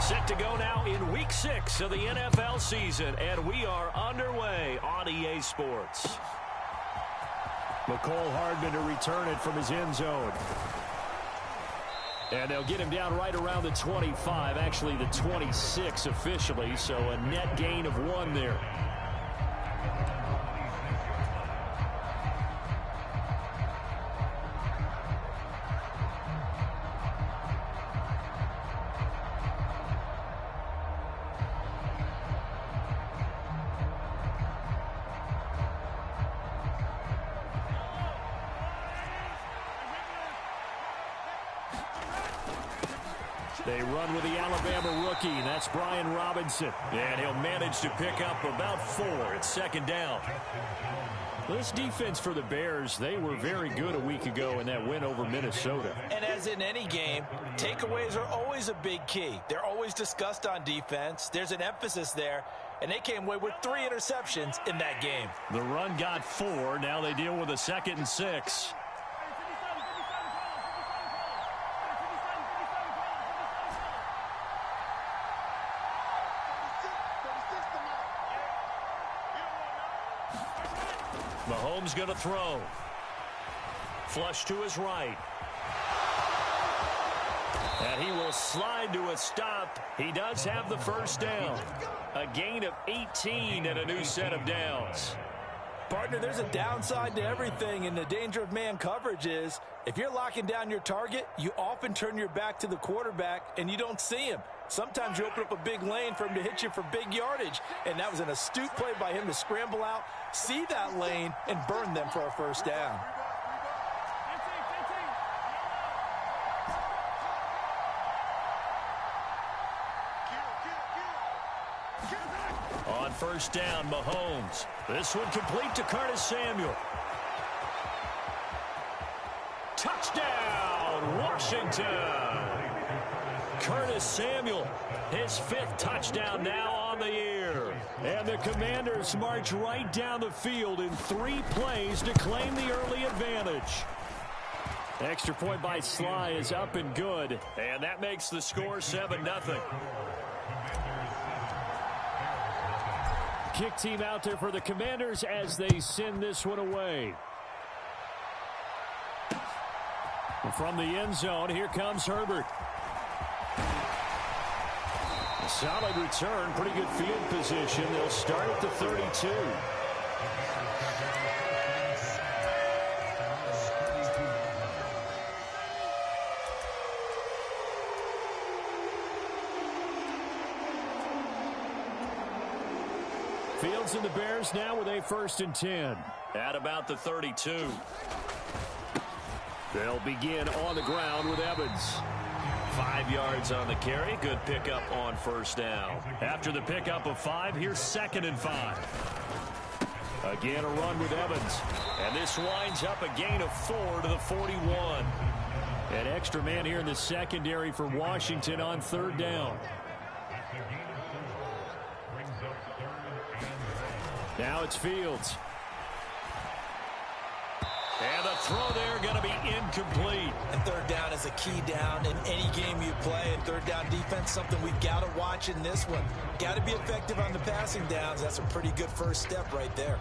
Set to go now in Week 6 of the NFL season, and we are underway on EA Sports. McCole Hardman to return it from his end zone. And they'll get him down right around the 25, actually the 26 officially, so a net gain of 1 there. They run with the Alabama rookie. That's Brian Robinson. And he'll manage to pick up about 4 at second down. This defense for the Bears, they were very good a week ago in that win over Minnesota. And as in any game, takeaways are always a big key. They're always discussed on defense. There's an emphasis there. And they came away with 3 interceptions in that game. The run got 4. Now they deal with a 2nd and 6. Mahomes going to throw. Flush to his right. And he will slide to a stop. He does have the first down. A gain of 18 and a new set of downs. Partner, there's a downside to everything, and the danger of man coverage is if you're locking down your target, you often turn your back to the quarterback and you don't see him. Sometimes you open up a big lane for him to hit you for big yardage, and that was an astute play by him to scramble out, see that lane, and burn them for a first down. On first down, Mahomes. This one complete to Curtis Samuel. Touchdown, Washington! Curtis Samuel, his 5th touchdown now on the year. And the Commanders march right down the field in 3 plays to claim the early advantage. Extra point by Sly is up and good. And that makes the score 7-0. Kick team out there for the Commanders as they send this one away. From the end zone, here comes Herbert. A solid return, pretty good field position. They'll start at the 32. Fields and the Bears now with a 1st and 10. At about the 32. They'll begin on the ground with Evans. 5 yards on the carry. Good pickup on first down. After the pickup of 5, here's 2nd and 5. Again, a run with Evans. And this winds up a gain of 4 to the 41. An extra man here in the secondary for Washington on 3rd down. Now it's Fields. And the throw there going to be incomplete. And 3rd down is a key down in any game you play. And 3rd down defense, something we've got to watch in this one. Got to be effective on the passing downs. That's a pretty good first step right there.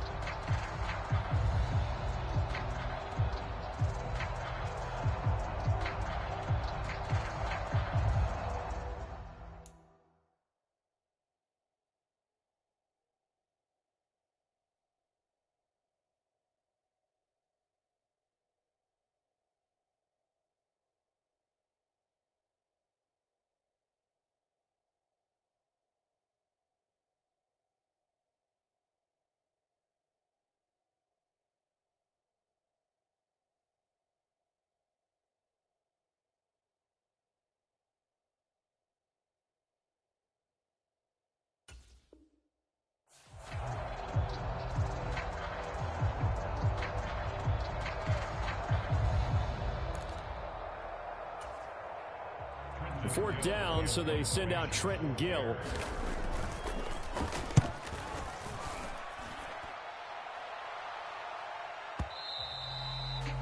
Fourth down, so they send out Trenton Gill.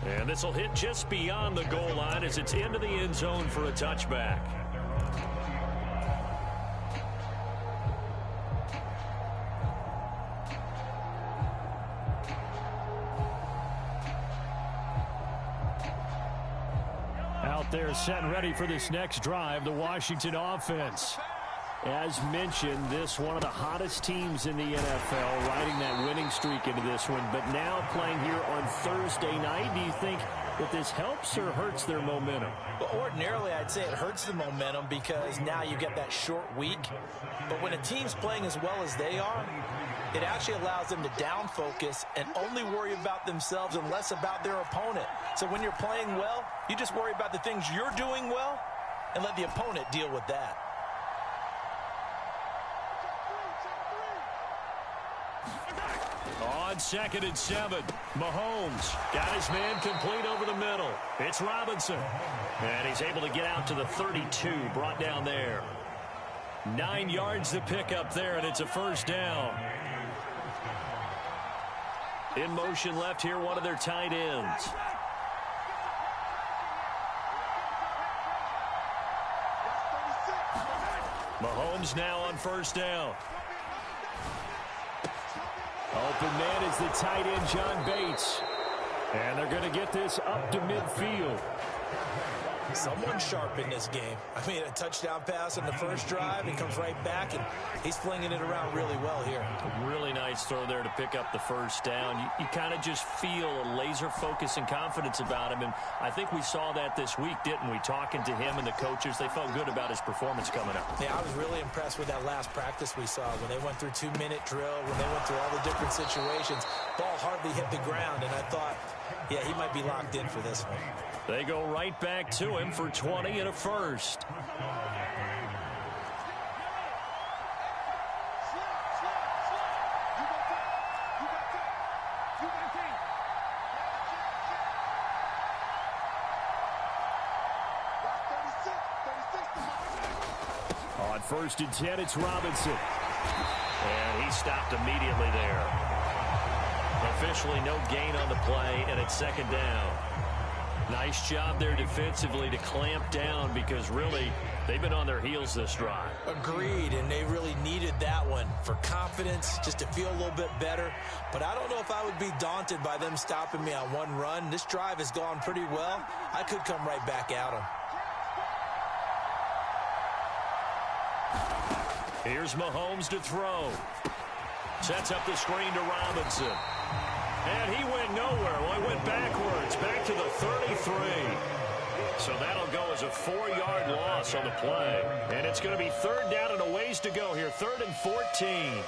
And this will hit just beyond the goal line as it's into the end zone for a touchback. They're set and ready for this next drive, the Washington offense. As mentioned, this one of the hottest teams in the NFL, riding that winning streak into this one. But now playing here on Thursday night, do you think that this helps or hurts their momentum? Well, ordinarily, I'd say it hurts the momentum because now you get that short week. But when a team's playing as well as they are, it actually allows them to down focus and only worry about themselves and less about their opponent. So when you're playing well, you just worry about the things you're doing well and let the opponent deal with that. On 2nd and 7, Mahomes got his man complete over the middle. It's Robinson. And he's able to get out to the 32, brought down there. 9 yards to pick up there, and it's a first down. In motion left here, one of their tight ends. Mahomes now on first down. Open man is the tight end, John Bates. And they're going to get this up to midfield. Someone sharp in this game. I mean, a touchdown pass on the first drive and comes right back, and he's flinging it around really well here. Really nice throw there to pick up the first down. You kind of just feel a laser focus and confidence about him, and I think we saw that this week, didn't we? Talking to him and the coaches, they felt good about his performance coming up. Yeah, I was really impressed with that last practice we saw when they went through 2-minute drill, when they went through all the different situations. Ball hardly hit the ground, and I thought, yeah, he might be locked in for this one. They go right back to him for 20 and a first. On 1st and 10, it's Robinson. And he stopped immediately there. Officially no gain on the play, and it's second down. Nice job there defensively to clamp down because really they've been on their heels this drive. Agreed, and they really needed that one for confidence, just to feel a little bit better. But I don't know if I would be daunted by them stopping me on one run. This drive has gone pretty well. I could come right back at them. Here's Mahomes to throw. Sets up the screen to Robinson. And he went nowhere. Well, he went backwards, back to the 33. So that'll go as a 4-yard loss on the play. And it's going to be third down and a ways to go here. 3rd and 14.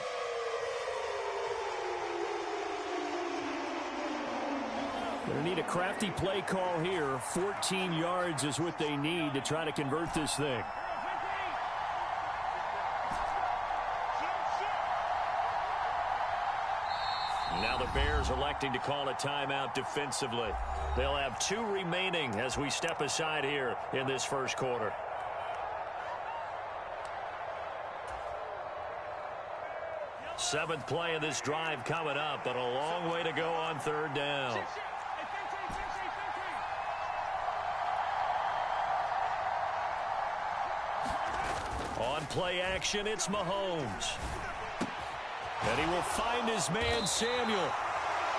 They need a crafty play call here. 14 yards is what they need to try to convert this thing. Now the Bears electing to call a timeout defensively. They'll have 2 remaining as we step aside here in this first quarter. Seventh play of this drive coming up, but a long way to go on third down. On play action, it's Mahomes. And he will find his man, Samuel.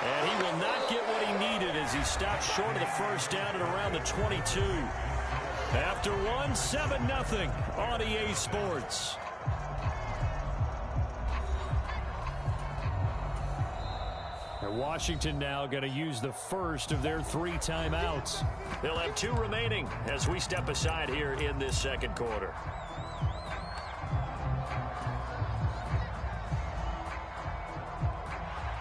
And he will not get what he needed as he stops short of the first down at around the 22. After one, 7-0 on EA Sports. And Washington now going to use the first of their 3 timeouts. They'll have 2 remaining as we step aside here in this second quarter.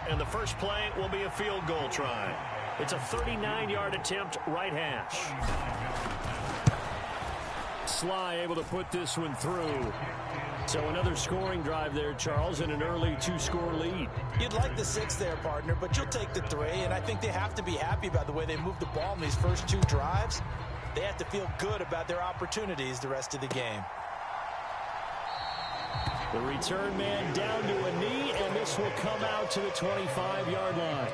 And the first play will be a field goal try. It's a 39-yard attempt, right hash. Sly able to put this one through. So another scoring drive there, Charles, and an early 2-score lead. You'd like the 6 there, partner, but you'll take the 3, and I think they have to be happy about the way they moved the ball in these first 2 drives. They have to feel good about their opportunities the rest of the game. The return man down to a knee, and this will come out to the 25-yard line.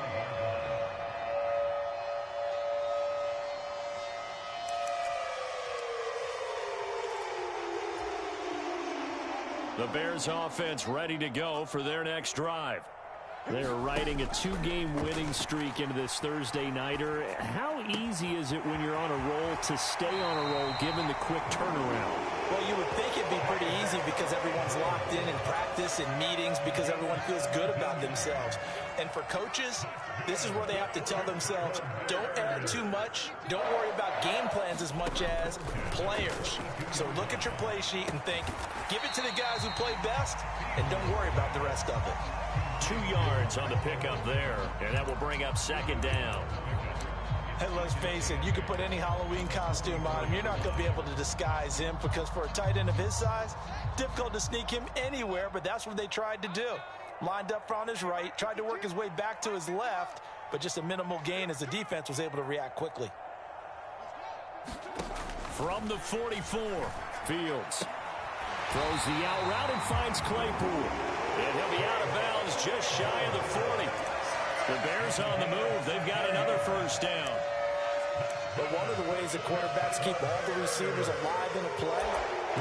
The Bears offense ready to go for their next drive. They're riding a 2-game winning streak into this Thursday nighter. How easy is it when you're on a roll to stay on a roll given the quick turnaround? Well, you would think it'd be pretty easy because everyone's locked in practice and meetings because everyone feels good about themselves. And for coaches, this is where they have to tell themselves, don't add too much. Don't worry about game plans as much as players. So look at your play sheet and think, give it to the guys who play best, and don't worry about the rest of it. 2 yards on the pickup there, and that will bring up second down. Hey, let's face it, you can put any Halloween costume on him. You're not going to be able to disguise him because for a tight end of his size, difficult to sneak him anywhere, but that's what they tried to do. Lined up on his right, tried to work his way back to his left, but just a minimal gain as the defense was able to react quickly. From the 44, Fields throws the out route and finds Claypool. and he'll be out of bounds just shy of the 40. The Bears on the move. They've got another first down. But one of the ways that quarterbacks keep all the receivers alive in a play,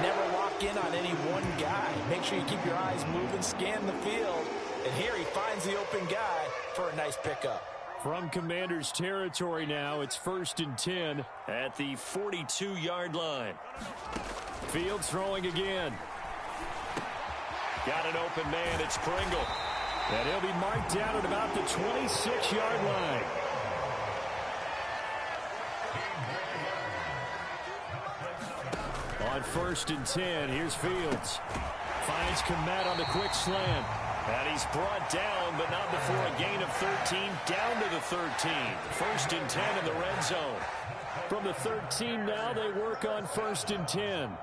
never lock in on any one guy. Make sure you keep your eyes moving, scan the field. And here he finds the open guy for a nice pickup. From Commanders territory now, it's 1st and 10 at the 42-yard line. Fields throwing again. Got an open man. It's Pringle. And he'll be marked down at about the 26-yard line. On 1st and 10, here's Fields. Finds Kmet on the quick slant. And he's brought down, but not before a gain of 13, down to the 13. 1st and 10 in the red zone. From the 13 now, they work on 1st and 10.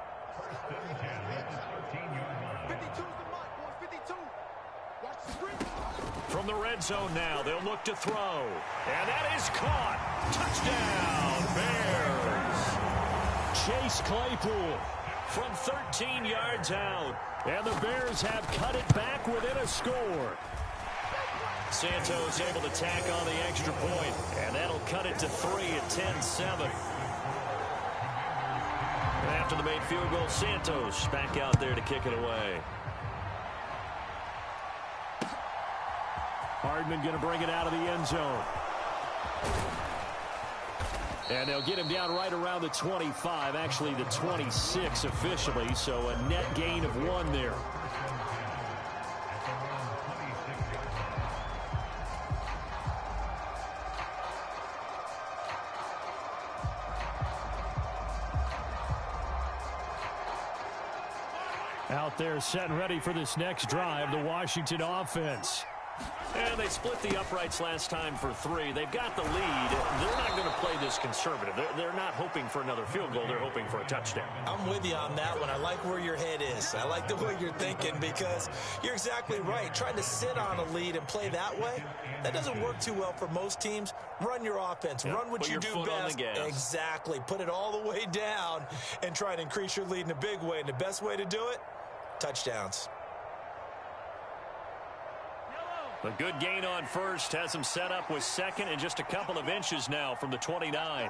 From the red zone now, they'll look to throw. And that is caught. Touchdown, Bears. Chase Claypool from 13 yards out. And the Bears have cut it back within a score. Santos able to tack on the extra point. And that'll cut it to 3 at 10-7. And after the made field goal, Santos back out there to kick it away. Hardman going to bring it out of the end zone. And they'll get him down right around the 25, actually the 26 officially, so a net gain of 1 there. Out there set and ready for this next drive, the Washington offense. And they split the uprights last time for 3. They've got the lead. They're not going to play this conservative. They're not hoping for another field goal. They're hoping for a touchdown. I'm with you on that one. I like where your head is. I like the way you're thinking because you're exactly right. Trying to sit on a lead and play that way, that doesn't work too well for most teams. Run your offense. Yep. Run what you do best. Exactly. Put it all the way down and try and increase your lead in a big way. And the best way to do it, touchdowns. A good gain on first has him set up with second and just a couple of inches now from the 29.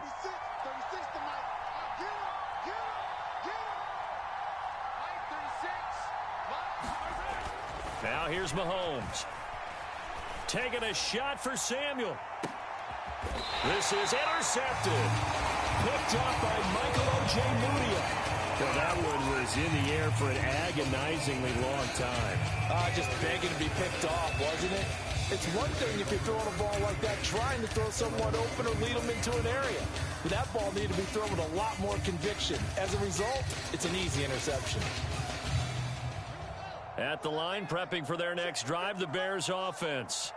Now here's Mahomes. Taking a shot for Samuel. This is intercepted. Picked up by Michael Ojemudia. Well, that one was in the air for an agonizingly long time. Just begging to be picked off, wasn't it? It's one thing if you're throwing a ball like that, trying to throw someone open or lead them into an area. But that ball needed to be thrown with a lot more conviction. As a result, it's an easy interception. At the line, prepping for their next drive, the Bears offense.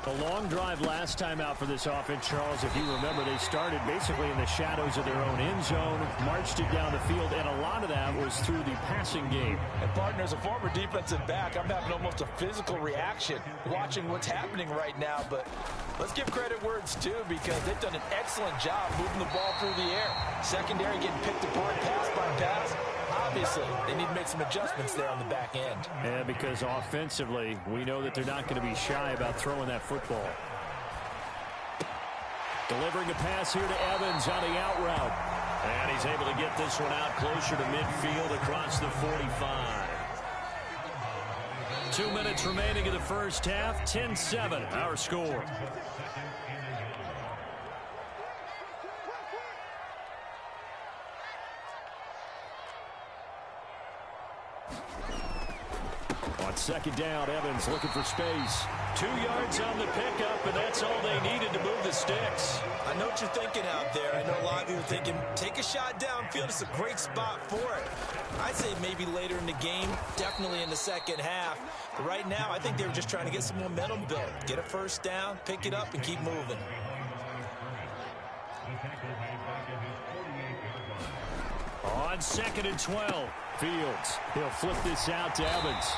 A long drive last time out for this offense, Charles. If you remember, they started basically in the shadows of their own end zone, marched it down the field, and a lot of that was through the passing game. And partner, as a former defensive back, I'm having almost a physical reaction watching what's happening right now. But let's give credit where it's due because they've done an excellent job moving the ball through the air. Secondary getting picked apart pass by pass. Obviously, they need to make some adjustments there on the back end. Yeah, because offensively, we know that they're not going to be shy about throwing that football. Delivering a pass here to Evans on the out route. And he's able to get this one out closer to midfield across the 45. 2 minutes remaining in the first half. 10-7, our score. On second down, Evans looking for space. 2 yards on the pickup, and that's all they needed to move the sticks. I know what you're thinking out there. I know a lot of you are thinking, take a shot downfield. It's a great spot for it. I'd say maybe later in the game, definitely in the second half. But right now, I think they were just trying to get some momentum built. Get a first down, pick it up, and keep moving. On 2nd and 12, Fields. He'll flip this out to Evans.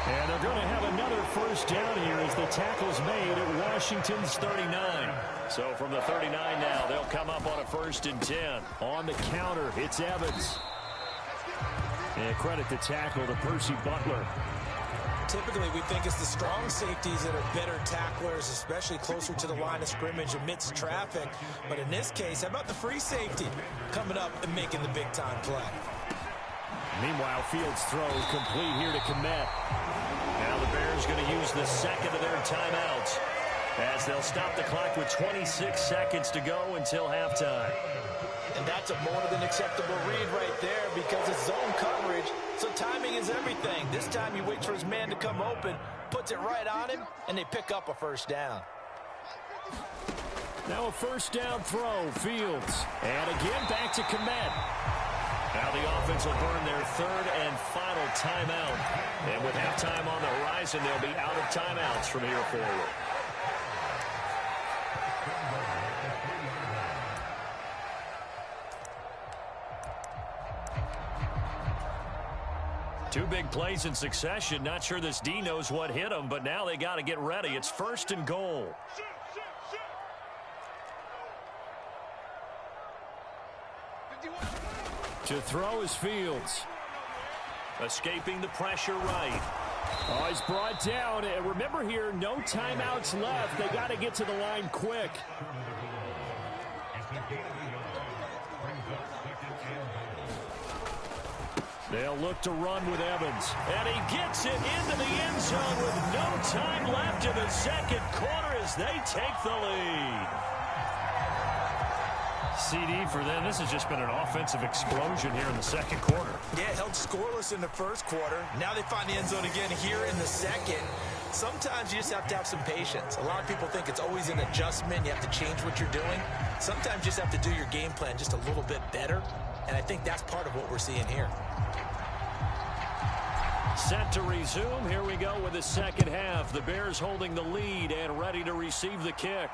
And they're going to have another first down here as the tackle's made at Washington's 39. So from the 39 now, they'll come up on a 1st and 10. On the counter, it's Evans. And credit the tackle to Percy Butler. Typically, we think it's the strong safeties that are better tacklers, especially closer to the line of scrimmage amidst traffic. But in this case, how about the free safety coming up and making the big-time play? Meanwhile, Fields throws complete here to Kmet. Now the Bears going to use the second of their timeouts as they'll stop the clock with 26 seconds to go until halftime. And that's a more than acceptable read right there because it's zone coverage, so timing is everything. This time he waits for his man to come open, puts it right on him, and they pick up a first down. Now a first down throw, Fields. And again back to Kmet. Now the offense will burn their 3rd and final timeout. And with halftime on the horizon, they'll be out of timeouts from here forward. Two big plays in succession. Not sure this D knows what hit him, but now they got to get ready. It's 1st and goal. To throw is Fields. Escaping the pressure right. Oh, he's brought down. And remember here, no timeouts left. They got to get to the line quick. They'll look to run with Evans. And he gets it into the end zone with no time left in the second quarter as they take the lead. CD for them. This has just been an offensive explosion here in the second quarter. Yeah, held scoreless in the first quarter. Now they find the end zone again here in the second. Sometimes you just have to have some patience. A lot of people think it's always an adjustment. You have to change what you're doing. Sometimes you just have to do your game plan just a little bit better. And I think that's part of what we're seeing here. Set to resume. Here we go with the second half. The Bears holding the lead and ready to receive the kick.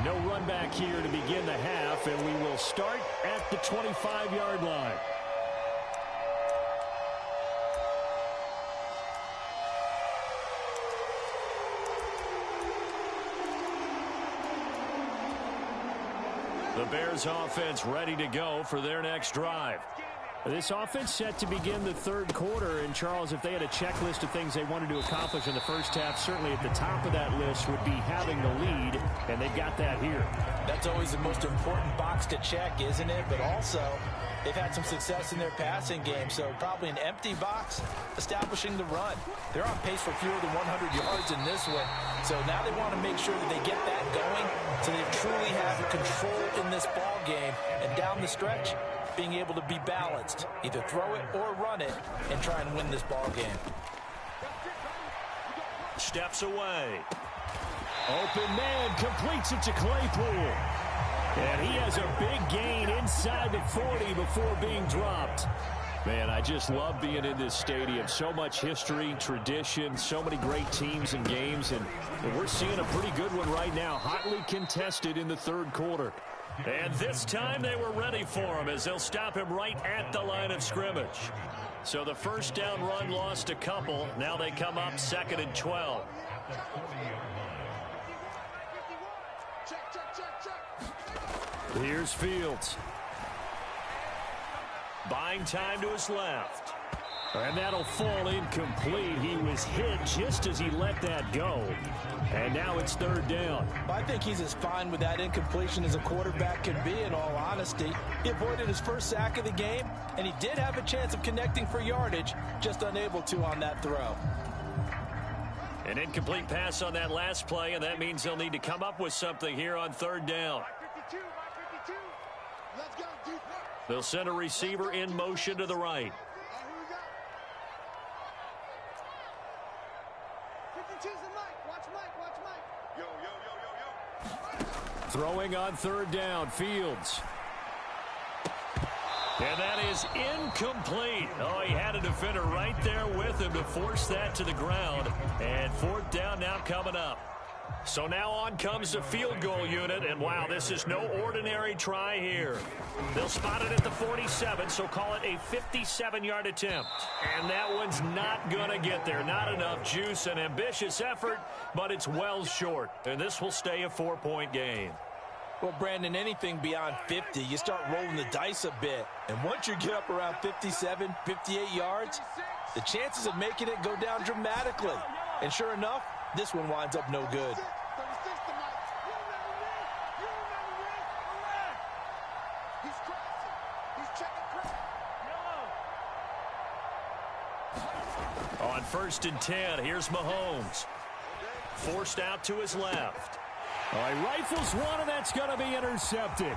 No run back here to begin the half, and we will start at the 25-yard line. The Bears offense ready to go for their next drive. This offense set to begin the third quarter. And, Charles, if they had a checklist of things they wanted to accomplish in the first half, certainly at the top of that list would be having the lead, and they've got that here. That's always the most important box to check, isn't it? But also, they've had some success in their passing game, so probably an empty box establishing the run. They're on pace for fewer than 100 yards in this one, so now they want to make sure that they get that going so they truly have control in this ball game. And down the stretch, being able to be balanced, either throw it or run it, and try and win this ball game. Steps away. Open man completes it to Claypool. And he has a big gain inside the 40 before being dropped. Man, I just love being in this stadium. So much history, tradition, so many great teams and games. And we're seeing a pretty good one right now, hotly contested in the third quarter. And this time they were ready for him as they'll stop him right at the line of scrimmage. So the first down run lost a couple. Now they come up 2nd and 12. Here's Fields. Buying time to his left. And that'll fall incomplete. He was hit just as he let that go. And now it's third down. I think he's as fine with that incompletion as a quarterback can be, in all honesty. He avoided his first sack of the game, and he did have a chance of connecting for yardage, just unable to on that throw. An incomplete pass on that last play, and that means they'll need to come up with something here on third down. They'll send a receiver in motion to the right. Throwing on third down, Fields. And that is incomplete. Oh, he had a defender right there with him to force that to the ground. And fourth down now coming up. So now on comes the field goal unit. And, wow, this is no ordinary try here. They'll spot it at the 47, so call it a 57-yard attempt. And that one's not going to get there. Not enough juice. An ambitious effort, but it's well short. And this will stay a 4-point game. Well, Brandon, anything beyond 50, you start rolling the dice a bit. And once you get up around 57, 58 yards, the chances of making it go down dramatically. And sure enough, this one winds up no good. On 1st and 10, here's Mahomes. Forced out to his left. All right, rifles one, and that's going to be intercepted.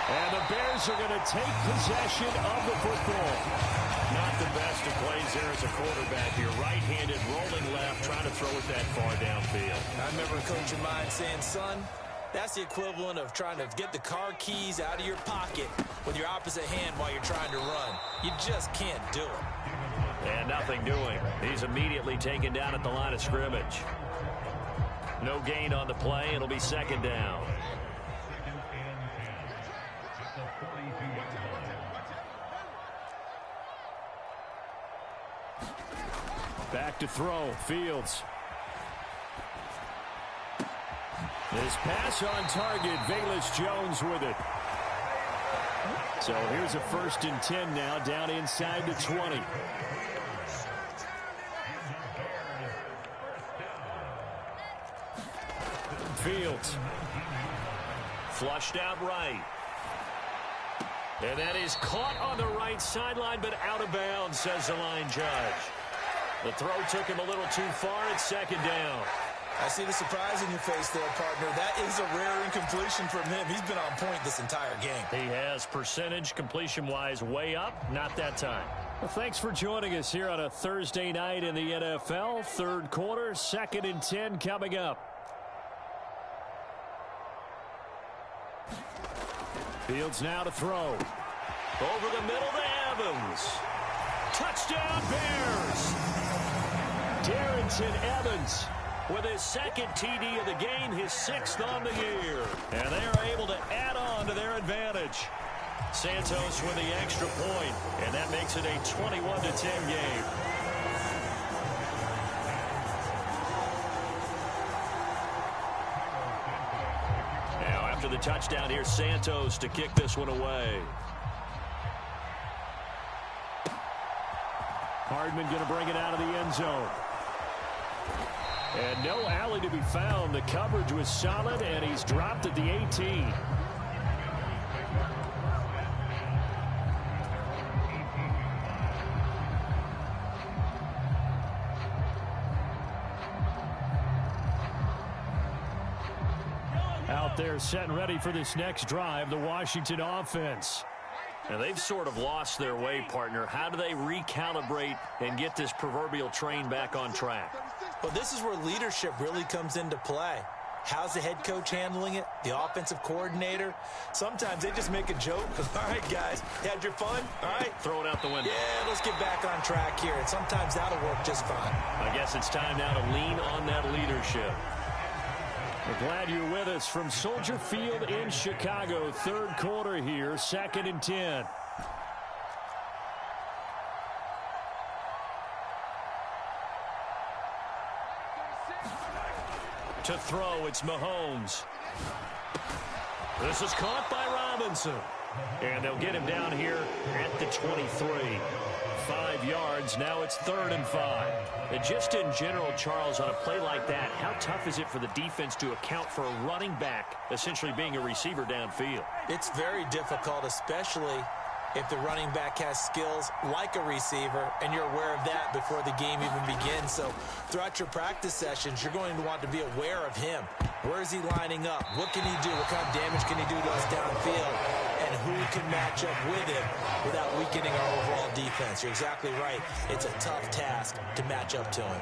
And the Bears are going to take possession of the football. Not the best of plays there as a quarterback here. Right-handed, rolling left, trying to throw it that far downfield. I remember a coach of mine saying, son, that's the equivalent of trying to get the car keys out of your pocket with your opposite hand while you're trying to run. You just can't do it. And nothing doing. He's immediately taken down at the line of scrimmage. No gain on the play. It'll be second down. Back to throw. Fields. This pass on target. Velus Jones with it. So here's a 1st and 10 now, down inside the 20. Fields. Flushed out right. And that is caught on the right sideline, but out of bounds, says the line judge. The throw took him a little too far. It's second down. I see the surprise in your face there, partner. That is a rare incompletion from him. He's been on point this entire game. He has percentage completion-wise way up. Not that time. Well, thanks for joining us here on a Thursday night in the NFL. Third quarter, 2nd and 10 coming up. Fields now to throw. Over the middle to Evans. Touchdown, Bears! Darrynton Evans with his second TD of the game, his 6th on the year. And they are able to add on to their advantage. Santos with the extra point, and that makes it a 21-10 game. Now, after the touchdown, here's Santos to kick this one away. Hardman going to bring it out of the end zone. And no alley to be found. The coverage was solid, and he's dropped at the 18. Out there set and ready for this next drive, the Washington offense. And they've sort of lost their way, partner. How do they recalibrate and get this proverbial train back on track? Well, this is where leadership really comes into play. How's the head coach handling it? The offensive coordinator? Sometimes they just make a joke. All right, guys, had your fun? All right. Throw it out the window. Yeah, let's get back on track here. And sometimes that'll work just fine. I guess it's time now to lean on that leadership. We're glad you're with us from Soldier Field in Chicago. Third quarter here, 2nd and 10. To throw, it's Mahomes. This is caught by Robinson. And they'll get him down here at the 23. 5 yards. Now it's 3rd and 5. And just in general, Charles, on a play like that, how tough is it for the defense to account for a running back essentially being a receiver downfield? It's very difficult, especially if the running back has skills like a receiver, and you're aware of that before the game even begins. So throughout your practice sessions, you're going to want to be aware of him. Where is he lining up? What can he do? What kind of damage can he do to us downfield? And who can match up with him without weakening our overall defense? You're exactly right. It's a tough task to match up to him.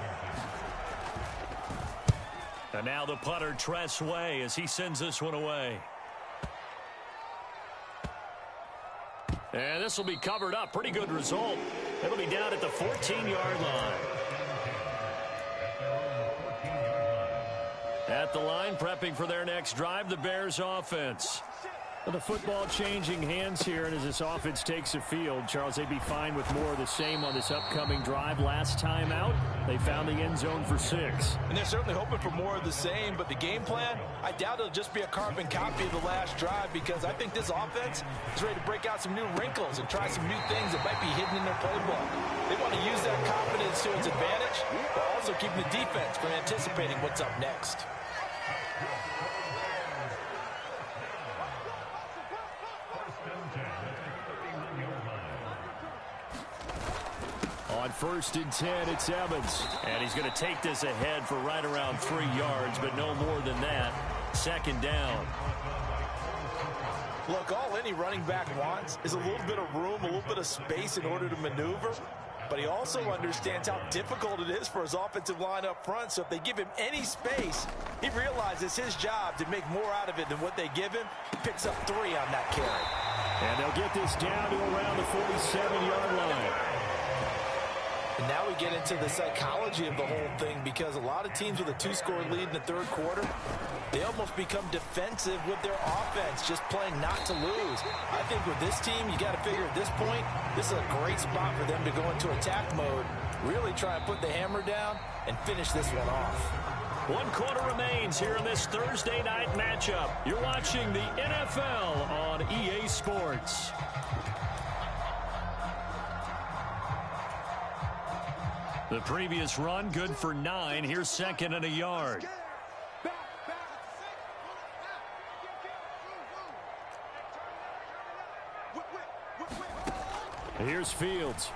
And now the punter, Tress Way, as he sends this one away. And this will be covered up. Pretty good result. It'll be down at the 14-yard line. At the line, prepping for their next drive, the Bears offense. Well, the football changing hands here, and as this offense takes the field, Charles, they'd be fine with more of the same on this upcoming drive. Last time out, they found the end zone for 6. And they're certainly hoping for more of the same, but the game plan, I doubt it'll just be a carbon copy of the last drive, because I think this offense is ready to break out some new wrinkles and try some new things that might be hidden in their playbook. They want to use that confidence to its advantage, while also keeping the defense from anticipating what's up next. On 1st and 10, it's Evans. And he's going to take this ahead for right around 3 yards, but no more than that. 2nd down. Look, all any running back wants is a little bit of room, a little bit of space in order to maneuver. But he also understands how difficult it is for his offensive line up front. So if they give him any space, he realizes his job to make more out of it than what they give him. He picks up 3 on that carry. And they'll get this down to around the 47-yard line. And now we get into the psychology of the whole thing, because a lot of teams with a 2-score lead in the 3rd quarter, they almost become defensive with their offense, just playing not to lose. I think with this team, you got to figure at this point, this is a great spot for them to go into attack mode, really try and put the hammer down and finish this one off. 1 quarter remains here in this Thursday night matchup. You're watching the NFL on EA Sports. The previous run, good for 9. Here's 2nd and a yard. Here's Fields.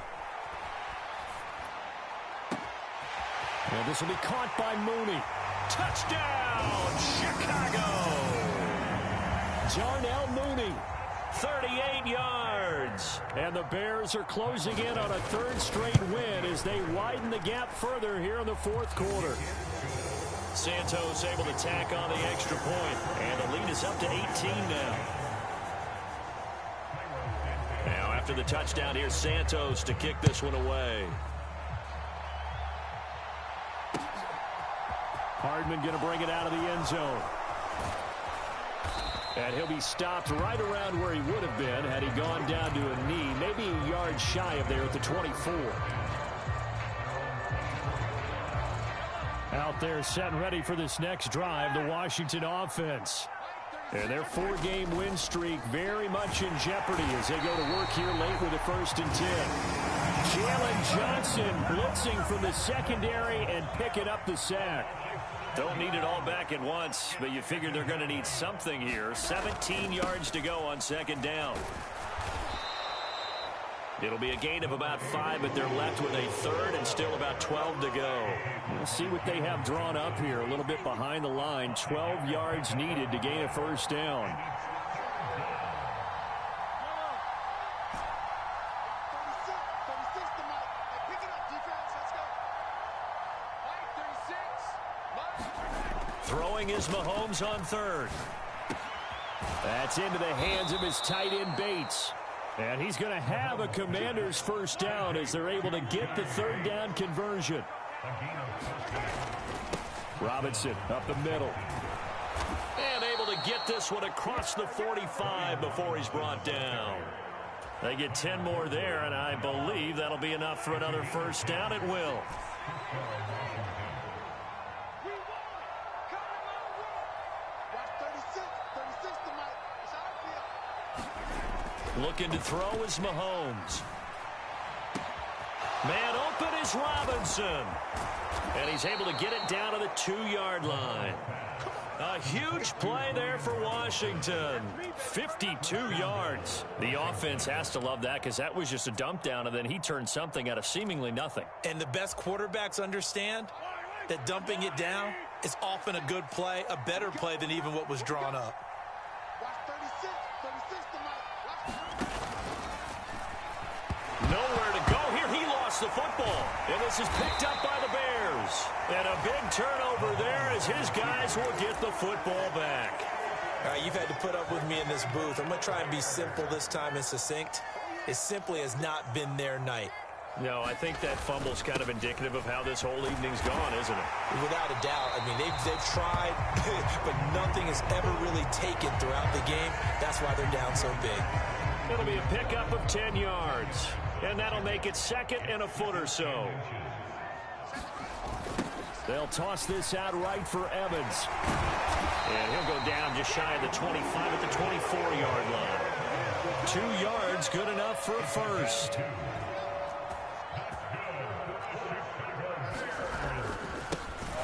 And this will be caught by Mooney. Touchdown, Chicago! Darnell Mooney. 38 yards. And the Bears are closing in on a 3rd straight win as they widen the gap further here in the 4th quarter. Santos able to tack on the extra point, and the lead is up to 18 now. Now after the touchdown, here's Santos to kick this one away. Hardman going to bring it out of the end zone. And he'll be stopped right around where he would have been had he gone down to a knee, maybe a yard shy of there at the 24. Out there set and ready for this next drive, the Washington offense. And their 4-game win streak very much in jeopardy as they go to work here late with a 1st and 10. Jalen Johnson blitzing from the secondary and picking up the sack. Don't need it all back at once, but you figure they're going to need something here. 17 yards to go on 2nd down. It'll be a gain of about 5, but they're left with a 3rd and still about 12 to go. We'll see what they have drawn up here. A little bit behind the line. 12 yards needed to gain a 1st down. Throwing is Mahomes on 3rd. That's into the hands of his tight end Bates. And he's going to have a Commanders 1st down as they're able to get the 3rd down conversion. Robinson up the middle. And able to get this one across the 45 before he's brought down. They get 10 more there, and I believe that'll be enough for another 1st down. It will. Looking to throw is Mahomes. Man open is Robinson. And he's able to get it down to the 2-yard line. A huge play there for Washington. 52 yards. The offense has to love that because that was just a dump down, and then he turned something out of seemingly nothing. And the best quarterbacks understand that dumping it down is often a good play, a better play than even what was drawn up. Nowhere to go here. He lost the football. And this is picked up by the Bears. And a big turnover there as his guys will get the football back. All right, you've had to put up with me in this booth. I'm going to try and be simple this time and succinct. It simply has not been their night. No, I think that fumble's kind of indicative of how this whole evening's gone, isn't it? Without a doubt. I mean, they've tried, but nothing has ever really taken throughout the game. That's why they're down so big. It'll be a pickup of 10 yards. And that'll make it 2nd and a foot or so. They'll toss this out right for Evans. And he'll go down just shy of the 25 at the 24-yard line. 2 yards, good enough for a first.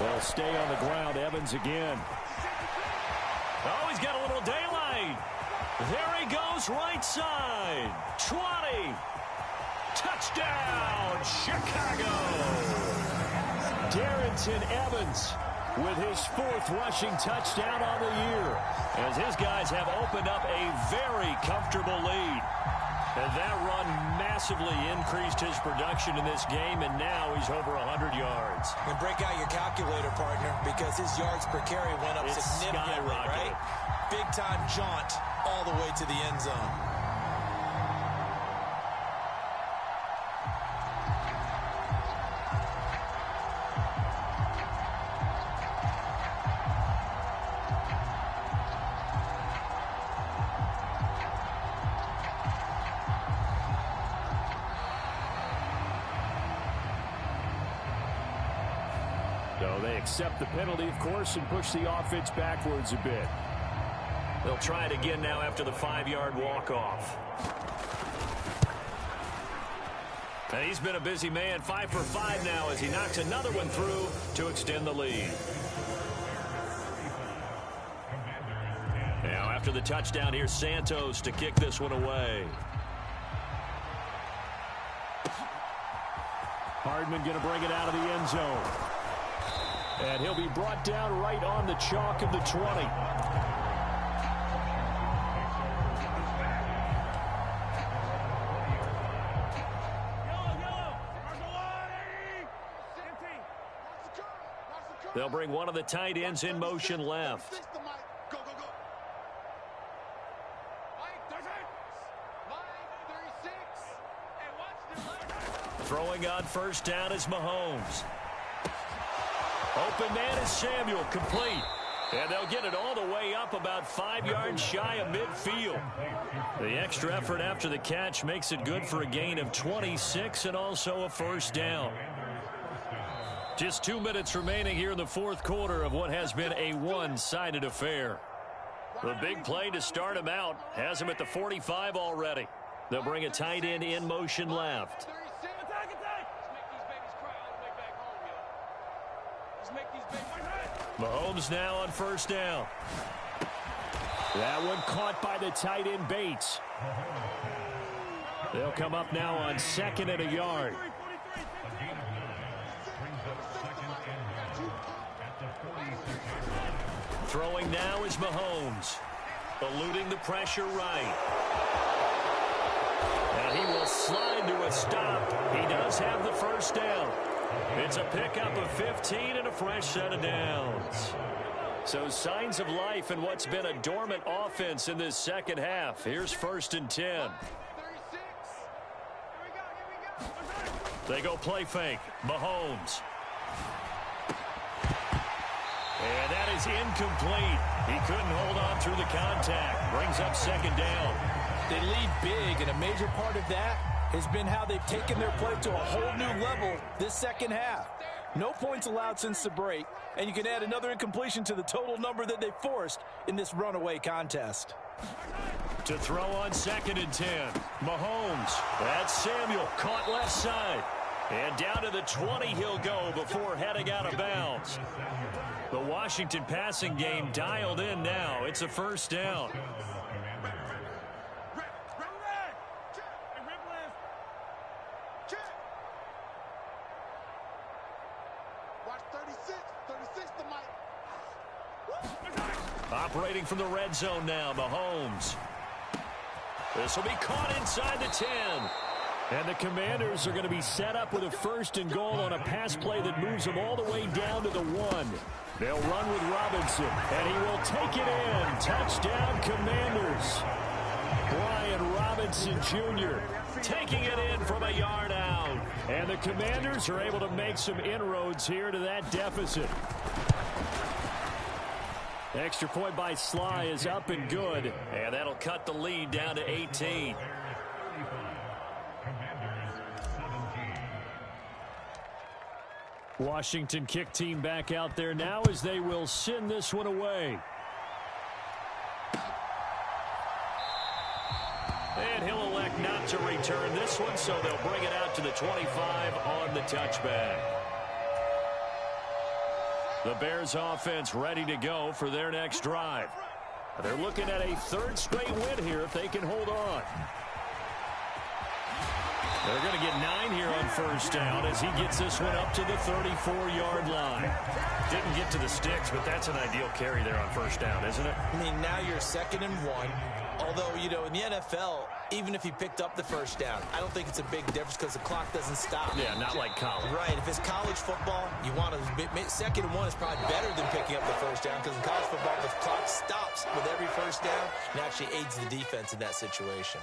They'll stay on the ground. Evans again. Oh, he's got a little daylight. There he goes, right side. 20. Touchdown, Chicago. Darrynton Evans with his 4th rushing touchdown on the year, as his guys have opened up a very comfortable lead. And that run massively increased his production in this game, and now he's over 100 yards. And break out your calculator, partner, because his yards per carry went up significantly, right? Big-time jaunt all the way to the end zone. So they accept the penalty, of course, and push the offense backwards a bit. They'll try it again now after the 5-yard walk-off. And he's been a busy man, 5 for 5 now as he knocks another one through to extend the lead. Now after the touchdown, here's Santos to kick this one away. Hardman going to bring it out of the end zone. And he'll be brought down right on the chalk of the 20. They'll bring one of the tight ends in motion left. Throwing on first down is Mahomes. Open man is Samuel, complete. And they'll get it all the way up about 5 yards shy of midfield. The extra effort after the catch makes it good for a gain of 26 and also a first down. Just 2 minutes remaining here in the 4th quarter of what has been a one-sided affair. The big play to start him out has him at the 45 already. They'll bring a tight end in motion left. Mahomes now on first down. That one caught by the tight end Bates. They'll come up now on 2nd and a yard. Throwing now is Mahomes. Eluding the pressure right. And he will slide to a stop. He does have the first down. It's a pickup of 15 and a fresh set of downs. So signs of life in what's been a dormant offense in this second half. Here's 1st and 10. They go play fake. Mahomes. And that is incomplete. He couldn't hold on through the contact. Brings up 2nd down. They lead big, and a major part of that has been how they've taken their play to a whole new level this second half. No points allowed since the break, and you can add another incompletion to the total number that they forced in this runaway contest. To throw on 2nd and 10. Mahomes. That's Samuel. Caught left side. And down to the 20 he'll go before heading out of bounds. The Washington passing game dialed in now. It's a first down. Operating from the red zone now, Mahomes. This will be caught inside the 10. And the Commanders are going to be set up with a 1st and goal on a pass play that moves them all the way down to the 1. They'll run with Robinson, and he will take it in. Touchdown, Commanders. Brian Robinson Jr. taking it in from a yard out. And the Commanders are able to make some inroads here to that deficit. Extra point by Sly is up and good. And that'll cut the lead down to 18. Washington kick team back out there now as they will send this one away. And he'll elect not to return this one, so they'll bring it out to the 25 on the touchback. The Bears offense ready to go for their next drive. They're looking at a 3rd straight win here if they can hold on. They're going to get 9 here on 1st down as he gets this one up to the 34-yard line. Didn't get to the sticks, but that's an ideal carry there on 1st down, isn't it? I mean, now you're 2nd and 1. Although, you know, in the NFL, even if he picked up the 1st down, I don't think it's a big difference because the clock doesn't stop. Yeah, not like college. Right. If it's college football, you want to 2nd and 1 is probably better than picking up the 1st down because in college football, the clock stops with every 1st down and actually aids the defense in that situation.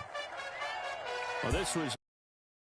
Well, this was